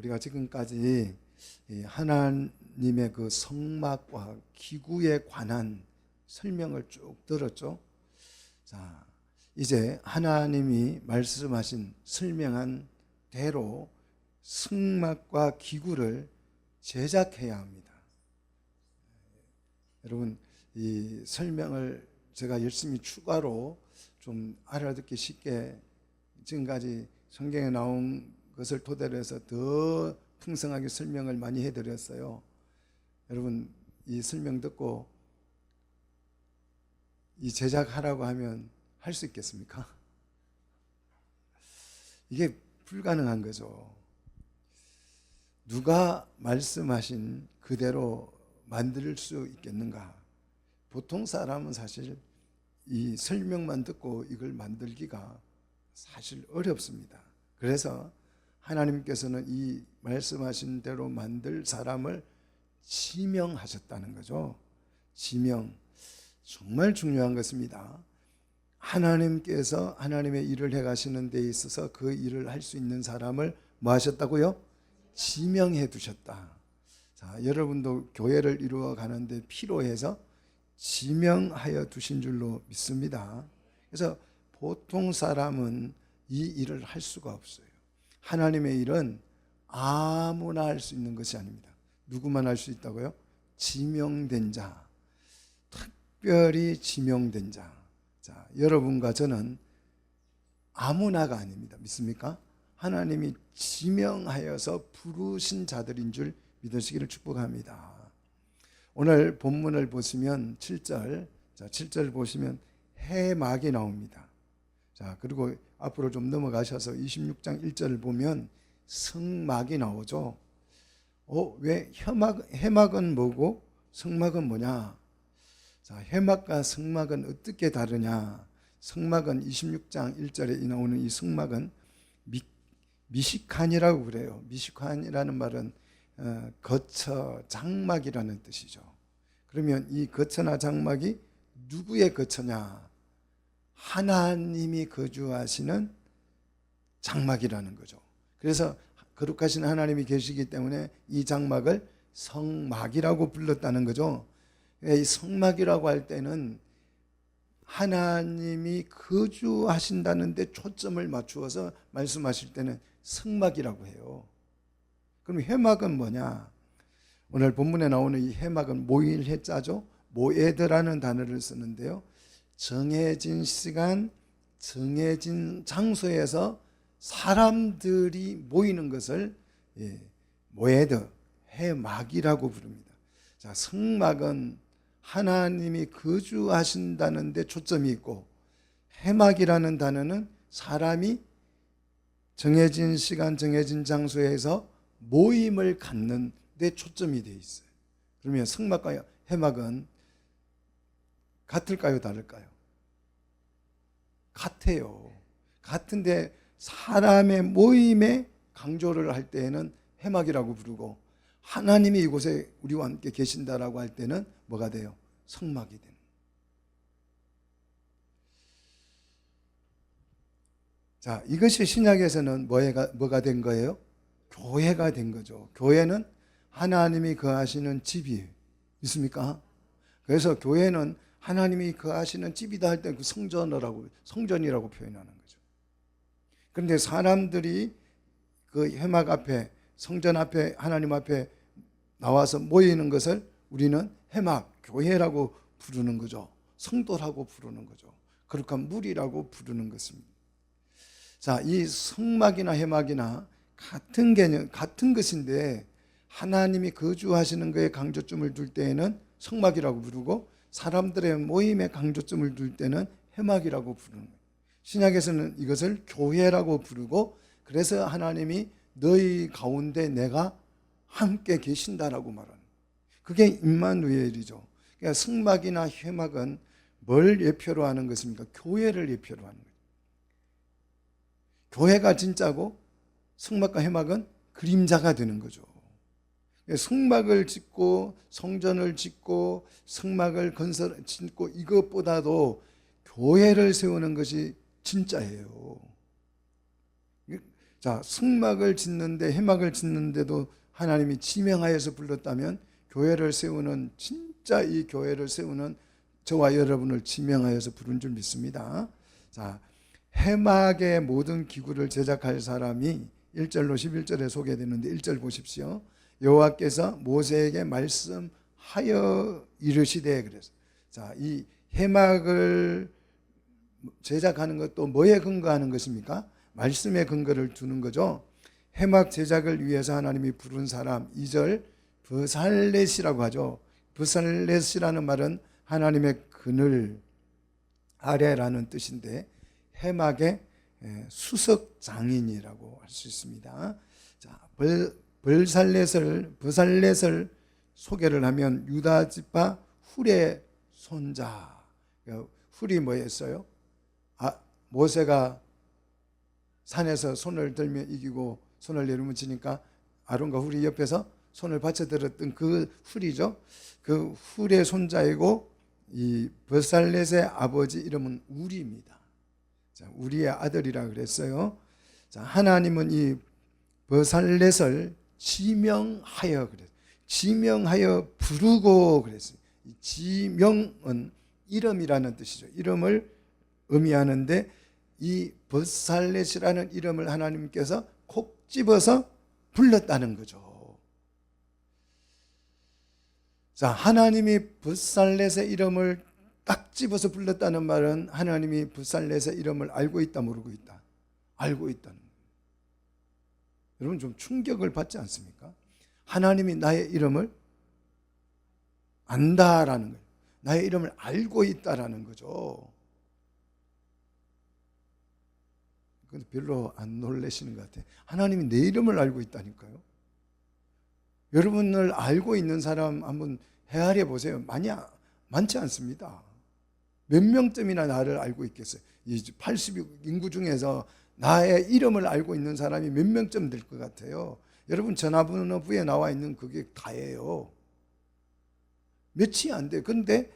우리가 지금까지 이 하나님의 그 성막과 기구에 관한 설명을 쭉 들었죠. 자, 이제 하나님이 말씀하신 설명한 대로 성막과 기구를 제작해야 합니다. 여러분, 이 설명을 제가 열심히 추가로 좀 알아듣기 쉽게 지금까지 성경에 나온 것을 토대로 해서 더 풍성하게 설명을 많이 해드렸어요. 여러분, 이 설명 듣고 이 제작하라고 하면 할 수 있겠습니까? 이게 불가능한 거죠. 누가 말씀하신 그대로 만들 수 있겠는가? 보통 사람은 사실 이 설명만 듣고 이걸 만들기가 사실 어렵습니다. 그래서 하나님께서는 이 말씀하신 대로 만들 사람을 지명하셨다는 거죠. 지명, 정말 중요한 것입니다. 하나님께서 하나님의 일을 해가시는 데 있어서 그 일을 할 수 있는 사람을 뭐 하셨다고요? 지명해 두셨다. 자, 여러분도 교회를 이루어 가는데 필요해서 지명하여 두신 줄로 믿습니다. 그래서 보통 사람은 이 일을 할 수가 없어요. 하나님의 일은 아무나 할 수 있는 것이 아닙니다. 누구만 할 수 있다고요? 지명된 자, 특별히 지명된 자. 자, 여러분과 저는 아무나가 아닙니다. 믿습니까? 하나님이 지명하여서 부르신 자들인 줄 믿으시기를 축복합니다. 오늘 본문을 보시면 7절, 자, 7절 보시면 해막이 나옵니다. 자, 그리고 앞으로 좀 넘어가셔서 26장 1절을 보면 성막이 나오죠. 왜 해막은 뭐고 성막은 뭐냐? 자, 해막과 성막은 어떻게 다르냐? 성막은 26장 1절에 나오는 이 성막은 미시칸이라고 그래요. 미시칸이라는 말은 거처, 장막이라는 뜻이죠. 그러면 이 거처나 장막이 누구의 거처냐? 하나님이 거주하시는 장막이라는 거죠. 그래서 거룩하신 하나님이 계시기 때문에 이 장막을 성막이라고 불렀다는 거죠. 이 성막이라고 할 때는 하나님이 거주하신다는 데 초점을 맞추어서 말씀하실 때는 성막이라고 해요. 그럼 해막은 뭐냐? 오늘 본문에 나오는 이 해막은 모일 해자죠. 모에드라는 단어를 쓰는데요. 정해진 시간, 정해진 장소에서 사람들이 모이는 것을 모에드, 해막이라고 부릅니다. 자, 성막은 하나님이 거주하신다는 데 초점이 있고, 해막이라는 단어는 사람이 정해진 시간, 정해진 장소에서 모임을 갖는 데 초점이 되어 있어요. 그러면 성막과 해막은 같을까요, 다를까요? 같아요. 같은데 사람의 모임에 강조를 할 때에는 해막이라고 부르고, 하나님이 이곳에 우리와 함께 계신다라고 할 때는 뭐가 돼요? 성막이 되는. 자, 이것이 신약에서는 뭐가 된 거예요? 교회가 된 거죠. 교회는 하나님이 거하시는 집이에요. 있습니까? 그래서 교회는 하나님이 거하시는 집이다 할 때 그 성전이라고 표현하는 거죠. 그런데 사람들이 그 해막 앞에, 성전 앞에, 하나님 앞에 나와서 모이는 것을 우리는 해막, 교회라고 부르는 거죠. 성도라고 부르는 거죠. 거룩한 무리라고 부르는 것입니다. 자, 이 성막이나 해막이나 같은 개념, 같은 것인데 하나님이 거주하시는 것에 강조점을 둘 때에는 성막이라고 부르고, 사람들의 모임에 강조점을 둘 때는 해막이라고 부르는 거예요. 신약에서는 이것을 교회라고 부르고, 그래서 하나님이 너희 가운데 내가 함께 계신다라고 말하는, 그게 임마누엘이죠. 그러니까 성막이나 해막은 뭘 예표로 하는 것입니까? 교회를 예표로 하는 거예요. 교회가 진짜고 성막과 해막은 그림자가 되는 거죠. 성막을 짓고 성전을 짓고 성막을 짓고 이것보다도 교회를 세우는 것이 진짜예요. 자, 승막을 짓는데 해막을 짓는데도 하나님이 지명하여서 불렀다면 교회를 세우는 진짜 이 교회를 세우는 저와 여러분을 지명하여서 부른 줄 믿습니다. 자, 해막의 모든 기구를 제작할 사람이 1절로 11절에 소개되는데 1절 보십시오. 여호와께서 모세에게 말씀하여 이르시되 그래서 자, 이 해막을 제작하는 것도 뭐에 근거하는 것입니까? 말씀에 근거를 두는 거죠. 해막 제작을 위해서 하나님이 부른 사람 2절 브살렛이라고 하죠. 브살렛이라는 말은 하나님의 그늘 아래라는 뜻인데 해막의 수석 장인이라고 할 수 있습니다. 자, 브살렛을 소개를 하면 유다 지파 훌의 손자. 훌이 뭐였어요? 모세가 산에서 손을 들며 이기고 손을 내리면 지니까 아론과 훌이 옆에서 손을 받쳐들었던 그 훌이죠. 그 훌의 손자이고 이 브살렛의 아버지 이름은 우리입니다. 자, 우리의 아들이라 그랬어요. 자, 하나님은 이 브살렛을 지명하여 그랬어요. 지명하여 부르고 그랬어요. 지명은 이름이라는 뜻이죠. 이름을 의미하는데 이 브살렛이라는 이름을 하나님께서 콕 집어서 불렀다는 거죠. 자, 하나님이 브살렛의 이름을 딱 집어서 불렀다는 말은 하나님이 브살렛의 이름을 알고 있다 모르고 있다? 알고 있다는 거예요. 여러분 좀 충격을 받지 않습니까? 하나님이 나의 이름을 안다라는 거예요. 나의 이름을 알고 있다라는 거죠. 근데 별로 안 놀라시는 것 같아요. 하나님이 내 이름을 알고 있다니까요. 여러분을 알고 있는 사람 한번 헤아려 보세요. 많지 않습니다. 몇 명쯤이나 나를 알고 있겠어요? 이 80억 인구 중에서 나의 이름을 알고 있는 사람이 몇 명쯤 될 것 같아요? 여러분 전화번호부에 나와 있는 그게 다예요. 몇이 안 돼요. 그런데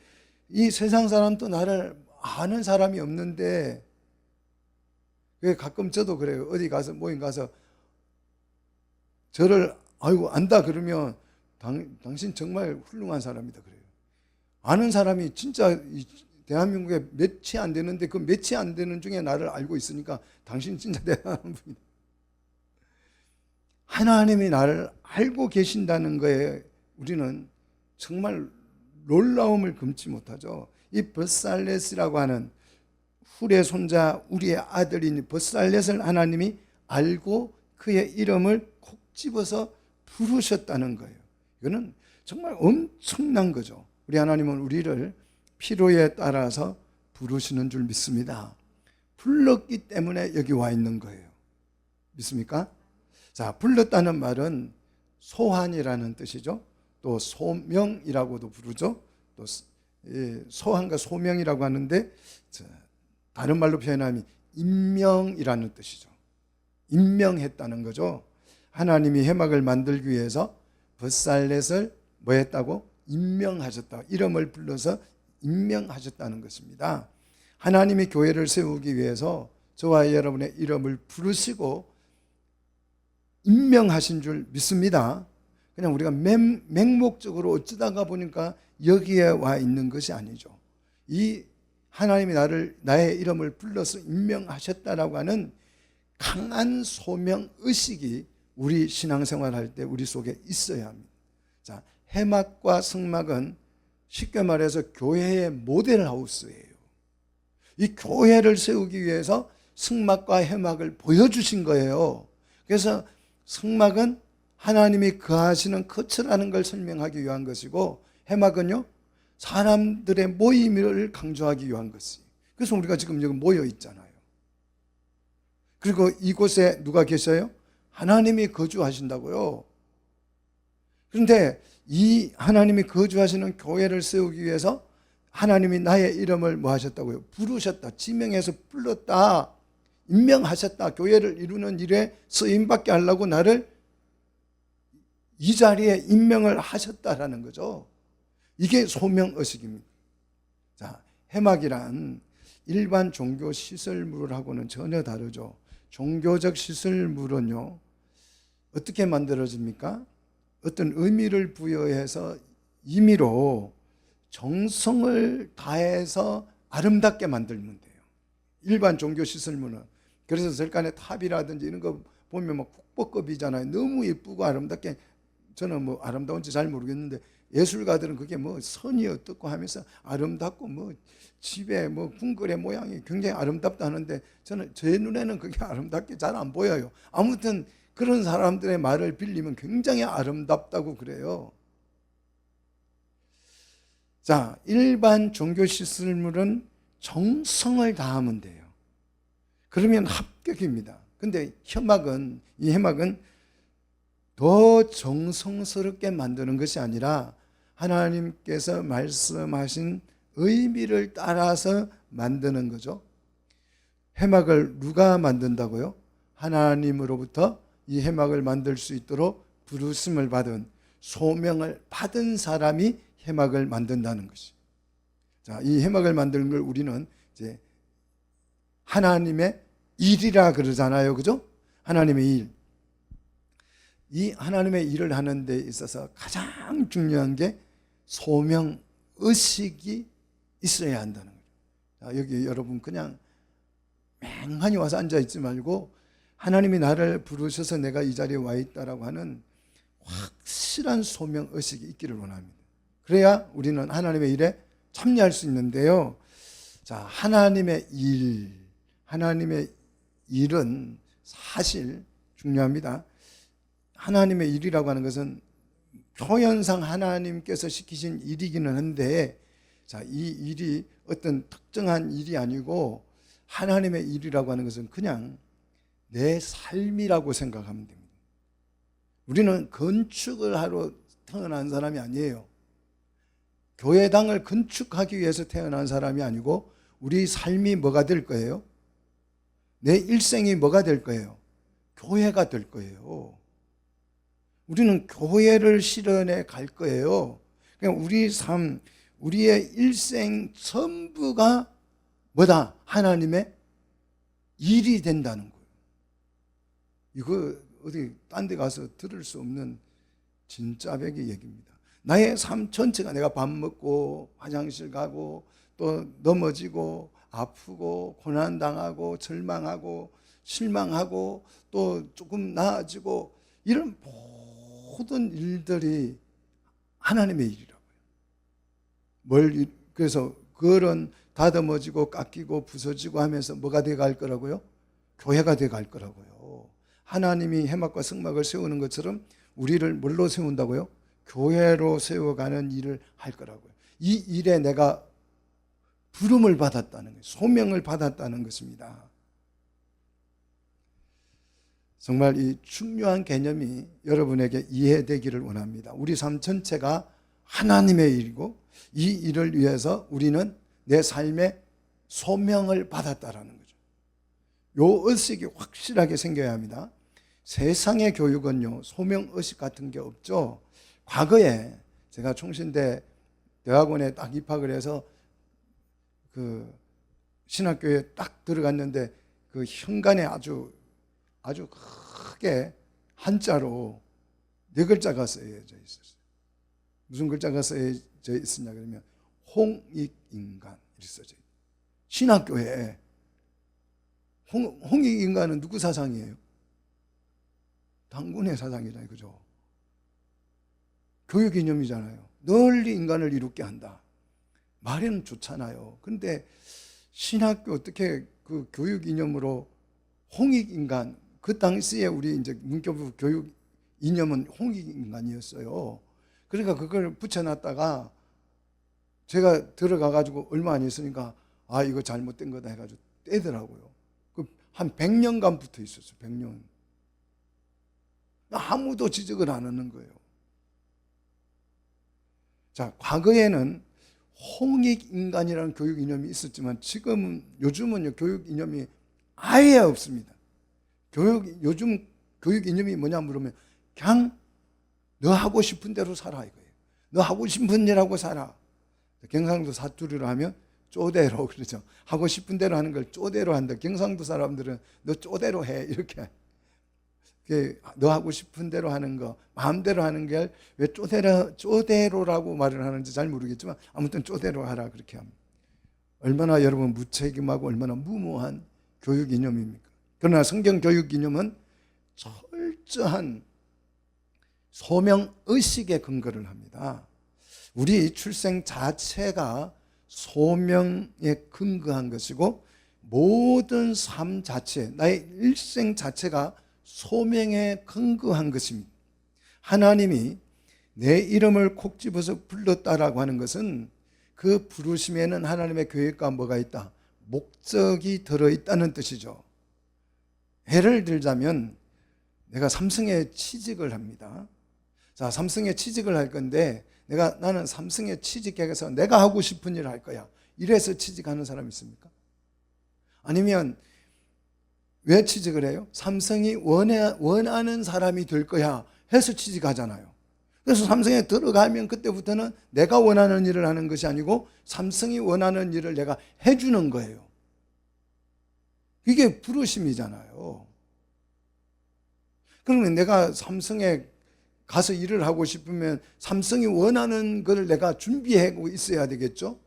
이 세상 사람도 나를 아는 사람이 없는데 가끔 저도 그래요. 어디 가서 모임 가서 저를 아이고 안다 그러면 당신 정말 훌륭한 사람이다 그래요. 아는 사람이 진짜 대한민국에 몇이 안 되는데 그 몇이 안 되는 중에 나를 알고 있으니까 당신 진짜 대단한 분이다. 하나님이 나를 알고 계신다는 거에 우리는 정말 놀라움을 금치 못하죠. 이 브살렛이라고 하는 훌의 손자 우리의 아들인 브살렛을 하나님이 알고 그의 이름을 콕 집어서 부르셨다는 거예요. 이거는 정말 엄청난 거죠. 우리 하나님은 우리를 필요에 따라서 부르시는 줄 믿습니다. 불렀기 때문에 여기 와 있는 거예요. 믿습니까? 자, 불렀다는 말은 소환이라는 뜻이죠. 또 소명이라고도 부르죠. 또 소환과 소명이라고 하는데 다른 말로 표현하면 임명이라는 뜻이죠. 임명했다는 거죠. 하나님이 해막을 만들기 위해서 브살렛을 뭐 했다고? 임명하셨다. 이름을 불러서 임명하셨다는 것입니다. 하나님이 교회를 세우기 위해서 저와 여러분의 이름을 부르시고 임명하신 줄 믿습니다. 그냥 우리가 맹목적으로 어쩌다가 보니까 여기에 와 있는 것이 아니죠. 이 하나님이 나의 이름을 불러서 임명하셨다라고 하는 강한 소명의식이 우리 신앙생활 할 때 우리 속에 있어야 합니다. 자, 해막과 성막은 쉽게 말해서 교회의 모델하우스예요. 이 교회를 세우기 위해서 성막과 해막을 보여주신 거예요. 그래서 성막은 하나님이 거하시는 거처라는 걸 설명하기 위한 것이고 해막은요 사람들의 모임을 강조하기 위한 것이에요. 그래서 우리가 지금 여기 모여 있잖아요. 그리고 이곳에 누가 계셔요? 하나님이 거주하신다고요. 그런데 이 하나님이 거주하시는 교회를 세우기 위해서 하나님이 나의 이름을 뭐 하셨다고요? 부르셨다. 지명해서 불렀다. 임명하셨다. 교회를 이루는 일에 쓰임받게 하려고 나를 이 자리에 임명을 하셨다라는 거죠. 이게 소명의식입니다. 자, 해막이란 일반 종교 시설물하고는 전혀 다르죠. 종교적 시설물은요, 어떻게 만들어집니까? 어떤 의미를 부여해서 임의로 정성을 다해서 아름답게 만들면 돼요. 일반 종교 시설물은. 그래서 절간의 탑이라든지 이런 거 보면 막 국보급이잖아요. 너무 예쁘고 아름답게. 저는 뭐 아름다운지 잘 모르겠는데 예술가들은 그게 뭐 선이 어떻고 하면서 아름답고 뭐 집에 뭐 궁궐의 모양이 굉장히 아름답다 하는데 저는 제 눈에는 그게 아름답게 잘 안 보여요. 아무튼 그런 사람들의 말을 빌리면 굉장히 아름답다고 그래요. 자, 일반 종교 시설물은 정성을 다하면 돼요. 그러면 합격입니다. 근데 이 해막은 더 정성스럽게 만드는 것이 아니라 하나님께서 말씀하신 의미를 따라서 만드는 거죠. 해막을 누가 만든다고요? 하나님으로부터 이 해막을 만들 수 있도록 부르심을 받은, 소명을 받은 사람이 해막을 만든다는 것이. 자, 이 해막을 만드는 걸 우리는 이제 하나님의 일이라 그러잖아요. 그죠? 하나님의 일. 이 하나님의 일을 하는 데 있어서 가장 중요한 게 소명의식이 있어야 한다는 거죠. 자, 여기 여러분 그냥 맹하니 와서 앉아있지 말고 하나님이 나를 부르셔서 내가 이 자리에 와 있다라고 하는 확실한 소명의식이 있기를 원합니다. 그래야 우리는 하나님의 일에 참여할 수 있는데요. 자, 하나님의 일은 사실 중요합니다. 하나님의 일이라고 하는 것은 표현상 하나님께서 시키신 일이기는 한데, 자, 이 일이 어떤 특정한 일이 아니고 하나님의 일이라고 하는 것은 그냥 내 삶이라고 생각하면 됩니다. 우리는 건축을 하러 태어난 사람이 아니에요. 교회당을 건축하기 위해서 태어난 사람이 아니고 우리 삶이 뭐가 될 거예요? 내 일생이 뭐가 될 거예요? 교회가 될 거예요. 우리는 교회를 실현해 갈 거예요. 그냥 우리 삶, 우리의 일생 전부가 뭐다? 하나님의 일이 된다는 거예요. 이거 어디 딴 데 가서 들을 수 없는 진짜배기 얘기입니다. 나의 삶 전체가 내가 밥 먹고 화장실 가고 또 넘어지고 아프고 고난당하고 절망하고 실망하고 또 조금 나아지고 이런 모든 일들이 하나님의 일이라고요. 그래서 그런 다듬어지고 깎이고 부서지고 하면서 뭐가 돼갈 거라고요? 교회가 돼갈 거라고요. 하나님이 해막과 성막을 세우는 것처럼 우리를 뭘로 세운다고요? 교회로 세워가는 일을 할 거라고요. 이 일에 내가 부름을 받았다는 거예요. 소명을 받았다는 것입니다. 정말 이 중요한 개념이 여러분에게 이해되기를 원합니다. 우리 삶 전체가 하나님의 일이고 이 일을 위해서 우리는 내 삶의 소명을 받았다라는 거죠. 요 의식이 확실하게 생겨야 합니다. 세상의 교육은요, 소명의식 같은 게 없죠. 과거에 제가 총신대 대학원에 딱 입학을 해서 그 신학교에 딱 들어갔는데 그 현관에 아주 크게 한자로 4글자가 쓰여져 있었어요. 무슨 글자가 쓰여져 있었냐 그러면 홍익인간 이렇게 써져 있어요. 신학교에 홍익인간은 누구 사상이에요? 당군의 사상이잖아요. 그죠? 교육 이념이잖아요. 널리 인간을 이롭게 한다. 말에는 좋잖아요. 근데 신학교 어떻게 그 교육 이념으로 홍익인간, 그 당시에 우리 이제 문교부 교육 이념은 홍익인간이었어요. 그러니까 그걸 붙여놨다가 제가 들어가가지고 얼마 안 있으니까 아, 이거 잘못된 거다 해가지고 떼더라고요. 한 100년간 붙어 있었어요. 100년. 아무도 지적을 안 하는 거예요. 자, 과거에는 홍익인간이라는 교육 이념이 있었지만 요즘은 교육 이념이 아예 없습니다. 요즘 교육 이념이 뭐냐 물으면 그냥 너 하고 싶은 대로 살아 이거예요. 너 하고 싶은 일 하고 살아. 경상도 사투리로 하면 쪼대로 그러죠. 하고 싶은 대로 하는 걸 쪼대로 한다. 경상도 사람들은 너 쪼대로 해 이렇게. 너 하고 싶은 대로 하는 거, 마음대로 하는 게 왜 쪼대로라고 말을 하는지 잘 모르겠지만 아무튼 쪼대로 하라 그렇게 합니다. 얼마나 여러분 무책임하고 얼마나 무모한 교육 이념입니까? 그러나 성경 교육 이념은 철저한 소명의식에 근거를 합니다. 우리 출생 자체가 소명에 근거한 것이고 모든 삶 자체, 나의 일생 자체가 소명에 근거한 것입니다. 하나님이 내 이름을 콕 집어서 불렀다라고 하는 것은 그 부르심에는 하나님의 계획과 뭐가 있다? 목적이 들어있다는 뜻이죠. 예를 들자면 내가 삼성에 취직을 합니다. 자, 삼성에 취직을 할 건데 나는 삼성에 취직해서 내가 하고 싶은 일을 할 거야. 이래서 취직하는 사람 있습니까? 아니면 왜 취직을 해요? 삼성이 원하는 사람이 될 거야 해서 취직하잖아요. 그래서 삼성에 들어가면 그때부터는 내가 원하는 일을 하는 것이 아니고 삼성이 원하는 일을 내가 해주는 거예요. 이게 부르심이잖아요. 그러면 내가 삼성에 가서 일을 하고 싶으면 삼성이 원하는 걸 내가 준비하고 있어야 되겠죠?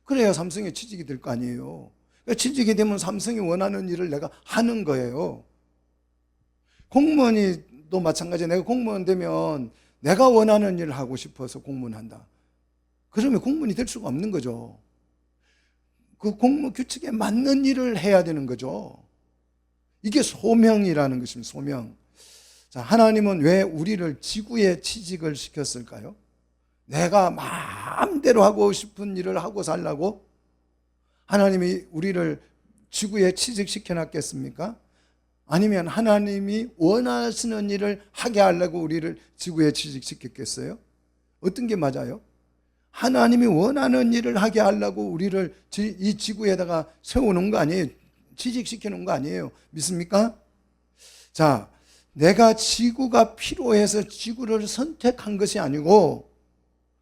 그래야 삼성에 취직이 될 거 아니에요. 취직이 되면 삼성이 원하는 일을 내가 하는 거예요. 공무원이 또 마찬가지예요. 내가 공무원 되면 내가 원하는 일을 하고 싶어서 공무원 한다. 그러면 공무원이 될 수가 없는 거죠. 그 공무 규칙에 맞는 일을 해야 되는 거죠. 이게 소명이라는 것입니다. 소명. 자, 하나님은 왜 우리를 지구에 취직을 시켰을까요? 내가 마음대로 하고 싶은 일을 하고 살라고 하나님이 우리를 지구에 취직시켜 놨겠습니까? 아니면 하나님이 원하시는 일을 하게 하려고 우리를 지구에 취직시켰겠어요? 어떤 게 맞아요? 하나님이 원하는 일을 하게 하려고 우리를 이 지구에다가 세워놓은 거 아니에요? 취직시켜 놓은 거 아니에요? 믿습니까? 자, 내가 지구가 필요해서 지구를 선택한 것이 아니고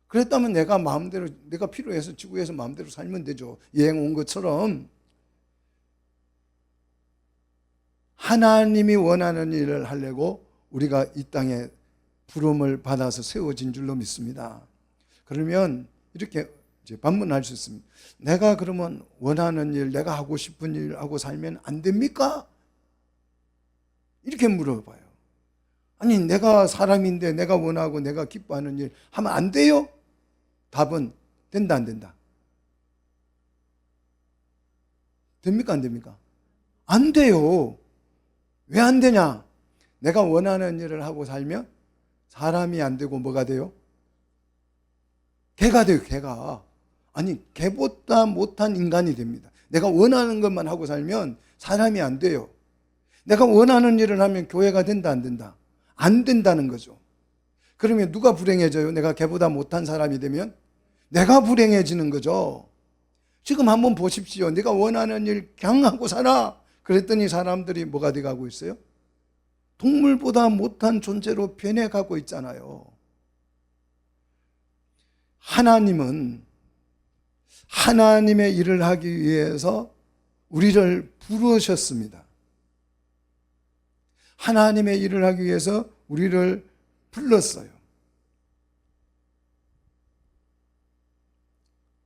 그랬다면 내가 필요해서 지구에서 마음대로 살면 되죠. 여행 온 것처럼 하나님이 원하는 일을 하려고 우리가 이 땅에 부름을 받아서 세워진 줄로 믿습니다. 그러면 이렇게 이제 반문할 수 있습니다. 내가 그러면 원하는 일, 내가 하고 싶은 일 하고 살면 안 됩니까? 이렇게 물어봐요. 아니, 내가 사람인데 내가 원하고 내가 기뻐하는 일 하면 안 돼요? 답은 된다, 안 된다? 됩니까, 안 됩니까? 안 돼요. 왜 안 되냐? 내가 원하는 일을 하고 살면 사람이 안 되고 뭐가 돼요? 개가 돼요, 개가. 아니, 개보다 못한 인간이 됩니다. 내가 원하는 것만 하고 살면 사람이 안 돼요. 내가 원하는 일을 하면 교회가 된다, 안 된다? 안 된다는 거죠. 그러면 누가 불행해져요? 내가 걔보다 못한 사람이 되면 내가 불행해지는 거죠. 지금 한번 보십시오. 내가 원하는 일 그냥 하고 살아. 그랬더니 사람들이 뭐가 돼가고 있어요? 동물보다 못한 존재로 변해가고 있잖아요. 하나님은 하나님의 일을 하기 위해서 우리를 부르셨습니다. 하나님의 일을 하기 위해서 우리를 불렀어요.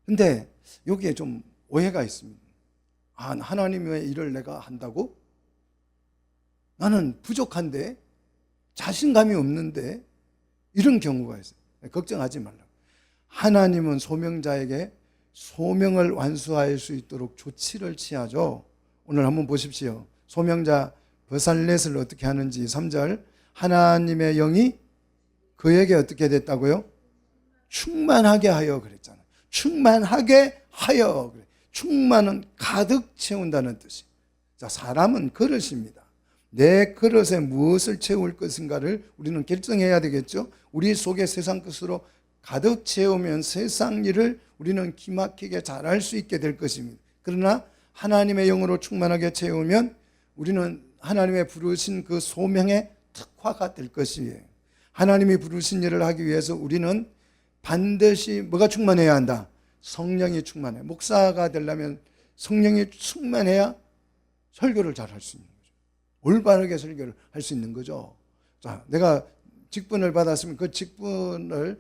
근데 여기에 좀 오해가 있습니다. 아, 하나님의 일을 내가 한다고? 나는 부족한데, 자신감이 없는데, 이런 경우가 있어요. 걱정하지 말라고. 하나님은 소명자에게 소명을 완수할 수 있도록 조치를 취하죠. 오늘 한번 보십시오. 소명자 버살렛을 어떻게 하는지 3절. 하나님의 영이 그에게 어떻게 됐다고요? 충만하게 하여 그랬잖아요. 충만하게 하여 그래. 충만은 가득 채운다는 뜻이에요. 자, 사람은 그릇입니다. 내 그릇에 무엇을 채울 것인가를 우리는 결정해야 되겠죠. 우리 속에 세상 것으로 가득 채우면 세상 일을 우리는 기막히게 잘할 수 있게 될 것입니다. 그러나 하나님의 영으로 충만하게 채우면 우리는 하나님의 부르신 그 소명의 특화가 될 것이에요. 하나님이 부르신 일을 하기 위해서 우리는 반드시 뭐가 충만해야 한다? 성령이 충만해. 목사가 되려면 성령이 충만해야 설교를 잘 할 수 있는 거죠. 올바르게 설교를 할 수 있는 거죠. 자, 내가 직분을 받았으면 그 직분을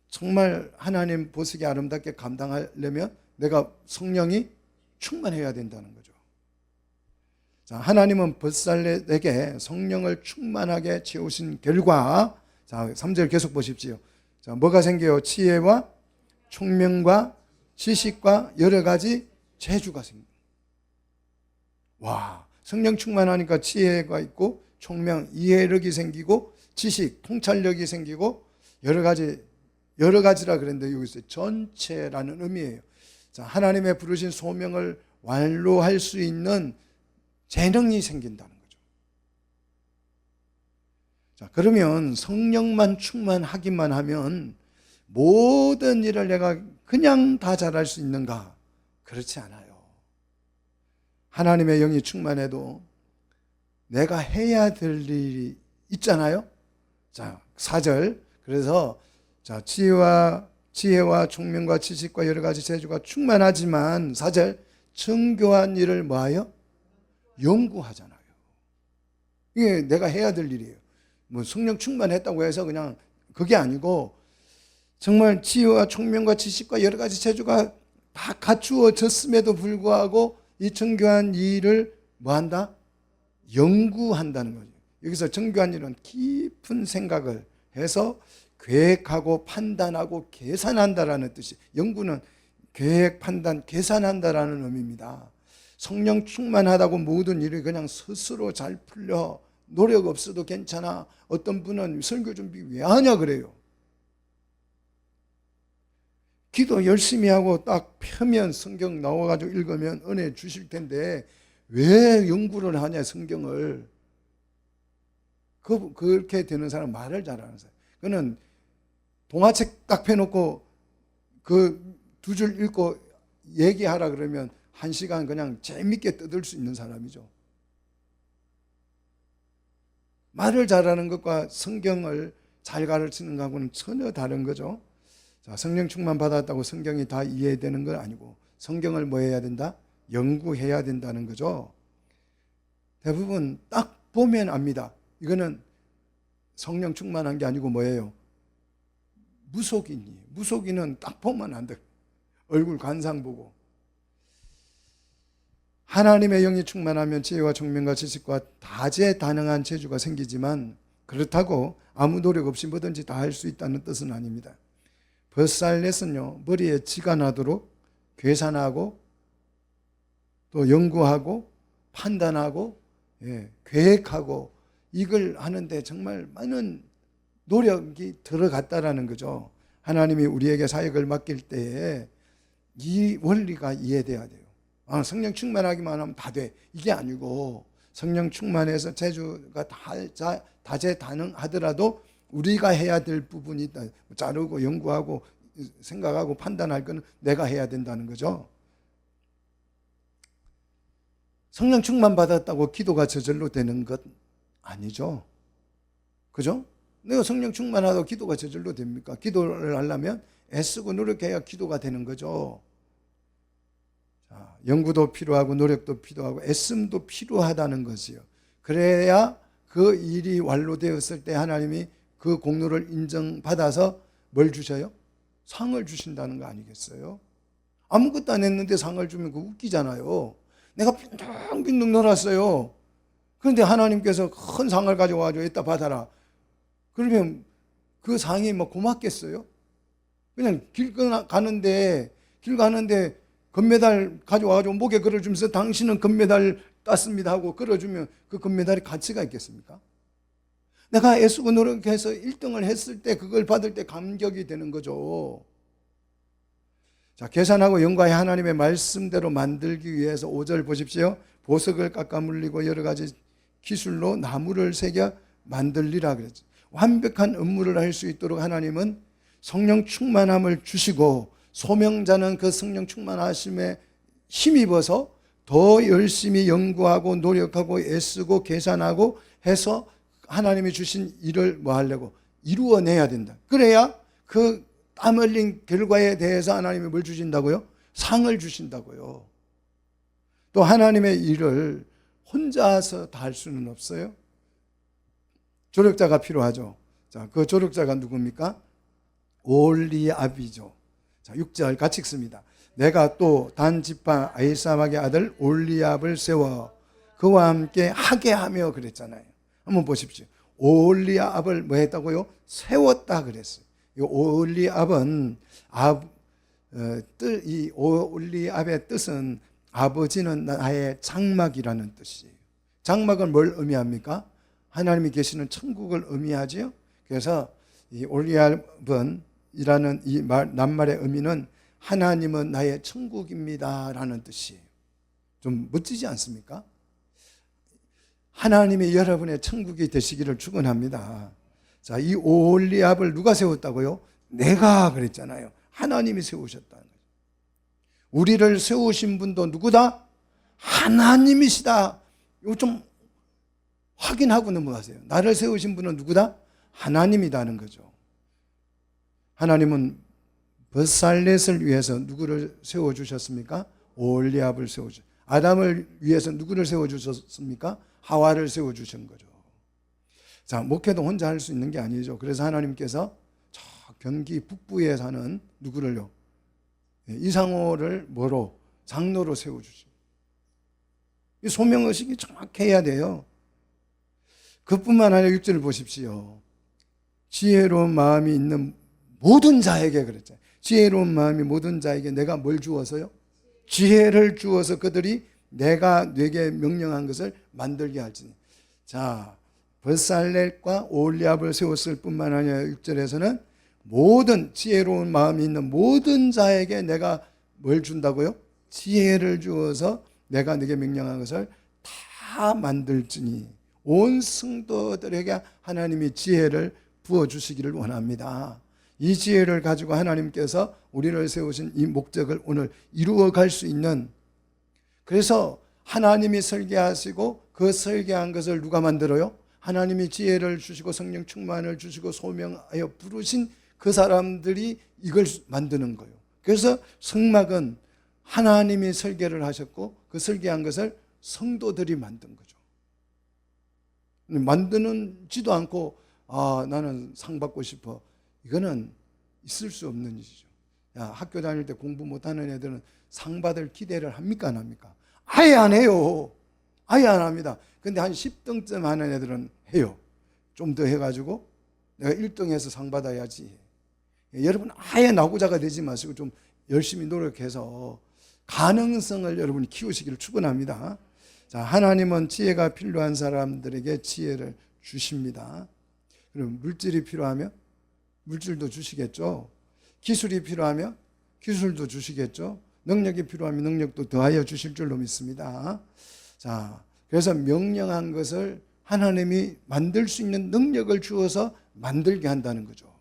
정말 하나님 보시기 아름답게 감당하려면 내가 성령이 충만해야 된다는 거죠. 자, 하나님은 벳살렛에게 성령을 충만하게 채우신 결과, 자, 3절 계속 보십시오. 자, 뭐가 생겨요? 지혜와 총명과 지식과 여러 가지 재주가 생깁니다. 와, 성령 충만하니까 지혜가 있고 총명, 이해력이 생기고 지식, 통찰력이 생기고 여러 가지라 그랬는데 여기서 전체라는 의미예요. 자, 하나님의 부르신 소명을 완료할 수 있는 재능이 생긴다는 거죠. 자, 그러면 성령만 충만하기만 하면 모든 일을 내가 그냥 다 잘할 수 있는가? 그렇지 않아요. 하나님의 영이 충만해도 내가 해야 될 일이 있잖아요. 자, 4절. 그래서 자, 지혜와 총명과 지식과 여러 가지 재주가 충만하지만 4절 정교한 일을 뭐하여? 연구하잖아요. 이게 내가 해야 될 일이에요. 뭐 성령 충만했다고 해서 그냥 그게 아니고 정말 지혜와 총명과 지식과 여러 가지 재주가 다 갖추어졌음에도 불구하고 이 정교한 일을 뭐한다? 연구한다는 거죠. 여기서 정교한 일은 깊은 생각을 해서 계획하고 판단하고 계산한다라는 뜻이, 연구는 계획, 판단, 계산한다라는 의미입니다. 성령 충만하다고 모든 일이 그냥 스스로 잘 풀려 노력 없어도 괜찮아. 어떤 분은 설교 준비 왜 하냐 그래요. 기도 열심히 하고 딱 펴면 성경 나와가지고 읽으면 은혜 주실 텐데 왜 연구를 하냐 성경을. 그렇게 되는 사람 말을 잘하는 사람. 그는 동화책 딱 펴놓고 그 두 줄 읽고 얘기하라 그러면 1시간 그냥 재밌게 떠들 수 있는 사람이죠. 말을 잘하는 것과 성경을 잘 가르치는 것하고는 전혀 다른 거죠. 자, 성령 충만 받았다고 성경이 다 이해되는 건 아니고 성경을 뭐 해야 된다? 연구해야 된다는 거죠. 대부분 딱 보면 압니다. 이거는 성령 충만한 게 아니고 뭐예요? 무속인이에요. 무속인은 딱 보면 안 돼. 얼굴 관상 보고. 하나님의 영이 충만하면 지혜와 총명과 지식과 다재다능한 재주가 생기지만 그렇다고 아무 노력 없이 뭐든지 다 할 수 있다는 뜻은 아닙니다. 벳살렛은요, 머리에 쥐가 나도록 계산하고 또 연구하고 판단하고 계획하고 이걸 하는데 정말 많은 노력이 들어갔다라는 거죠. 하나님이 우리에게 사역을 맡길 때에 이 원리가 이해돼야 돼요. 성령 충만하기만 하면 다 돼. 이게 아니고 성령 충만해서 재주가 다재다능하더라도 우리가 해야 될 부분이 있다. 자르고 연구하고 생각하고 판단할 건 내가 해야 된다는 거죠. 성령 충만 받았다고 기도가 저절로 되는 것 아니죠. 그죠? 내가 성령 충만하다고 기도가 저절로 됩니까? 기도를 하려면 애쓰고 노력해야 기도가 되는 거죠. 자, 연구도 필요하고 노력도 필요하고 애씀도 필요하다는 것이요. 그래야 그 일이 완료되었을 때 하나님이 그 공로를 인정받아서 뭘 주셔요? 상을 주신다는 거 아니겠어요? 아무것도 안 했는데 상을 주면 그거 웃기잖아요. 내가 빈둥빈둥 놀았어요. 그런데 하나님께서 큰 상을 가져와가지고 이따 받아라. 그러면 그 상이 뭐 고맙겠어요? 그냥 길 가는데 금메달 가져와가지고 목에 걸어주면서 당신은 금메달 땄습니다 하고 걸어주면 그 금메달이 가치가 있겠습니까? 내가 애쓰고 노력해서 1등을 했을 때 그걸 받을 때 감격이 되는 거죠. 자, 계산하고 연구하여 하나님의 말씀대로 만들기 위해서 5절 보십시오. 보석을 깎아 물리고 여러 가지 기술로 나무를 새겨 만들리라 그랬죠. 완벽한 업무를 할 수 있도록 하나님은 성령 충만함을 주시고 소명자는 그 성령 충만하심에 힘입어서 더 열심히 연구하고 노력하고 애쓰고 계산하고 해서 하나님이 주신 일을 뭐 하려고 이루어내야 된다. 그래야 그 땀 흘린 결과에 대해서 하나님이 뭘 주신다고요? 상을 주신다고요. 또 하나님의 일을 혼자서 다 할 수는 없어요. 조력자가 필요하죠. 자, 그 조력자가 누굽니까? 올리압이죠. 자, 6절 같이 읽습니다. 내가 또 단 지파 아히사막의 아들 올리압을 세워 그와 함께 하게 하며 그랬잖아요. 한번 보십시오. 올리압을 뭐 했다고요? 세웠다 그랬어요. 이 올리압은 이 올리압의 뜻은 아버지는 나의 장막이라는 뜻이에요. 장막은 뭘 의미합니까? 하나님이 계시는 천국을 의미하지요. 그래서 이 올리압은 이라는 이 낱말의 의미는 하나님은 나의 천국입니다 라는 뜻이에요. 좀 멋지지 않습니까? 하나님이 여러분의 천국이 되시기를 축원합니다. 자, 이 올리압을 누가 세웠다고요? 내가 그랬잖아요. 하나님이 세우셨다는 거죠. 우리를 세우신 분도 누구다? 하나님이시다. 이거 좀 확인하고 넘어가세요. 나를 세우신 분은 누구다? 하나님이다는 거죠. 하나님은 버살렛을 위해서 누구를 세워주셨습니까? 올리압을 세워주셨습니다. 아담을 위해서 누구를 세워주셨습니까? 하와를 세워주신 거죠. 자, 목회도 혼자 할 수 있는 게 아니죠. 그래서 하나님께서 저 경기 북부에 사는 누구를요? 이상호를 뭐로? 장로로 세워주십니다. 이 소명의식이 정확해야 돼요. 그뿐만 아니라 6절을 보십시오. 지혜로운 마음이 있는 모든 자에게 그랬잖아요. 지혜로운 마음이 모든 자에게 내가 뭘 주어서요? 지혜를 주어서 그들이 내가 내게 명령한 것을 만들게 할지니. 자, 버살렛과 올리압을 세웠을 뿐만 아니라 6절에서는 모든 지혜로운 마음이 있는 모든 자에게 내가 뭘 준다고요? 지혜를 주어서 내가 내게 명령한 것을 다 만들지니. 온 성도들에게 하나님이 지혜를 부어주시기를 원합니다. 이 지혜를 가지고 하나님께서 우리를 세우신 이 목적을 오늘 이루어 갈 수 있는, 그래서 하나님이 설계하시고 그 설계한 것을 누가 만들어요? 하나님이 지혜를 주시고 성령 충만을 주시고 소명하여 부르신 그 사람들이 이걸 만드는 거예요. 그래서 성막은 하나님이 설계를 하셨고 그 설계한 것을 성도들이 만든 거죠. 만드는지도 않고 나는 상 받고 싶어. 이거는 있을 수 없는 일이죠. 야, 학교 다닐 때 공부 못하는 애들은 상 받을 기대를 합니까 안 합니까? 아예 안 해요. 아예 안 합니다. 근데 한 10등쯤 하는 애들은 해요. 좀 더 해가지고 내가 1등해서 상 받아야지. 여러분 아예 나고자가 되지 마시고 좀 열심히 노력해서 가능성을 여러분이 키우시기를 축원합니다. 자, 하나님은 지혜가 필요한 사람들에게 지혜를 주십니다. 그럼 물질이 필요하면 물질도 주시겠죠. 기술이 필요하면 기술도 주시겠죠. 능력이 필요하면 능력도 더하여 주실 줄로 믿습니다. 자, 그래서 명령한 것을 하나님이 만들 수 있는 능력을 주어서 만들게 한다는 거죠.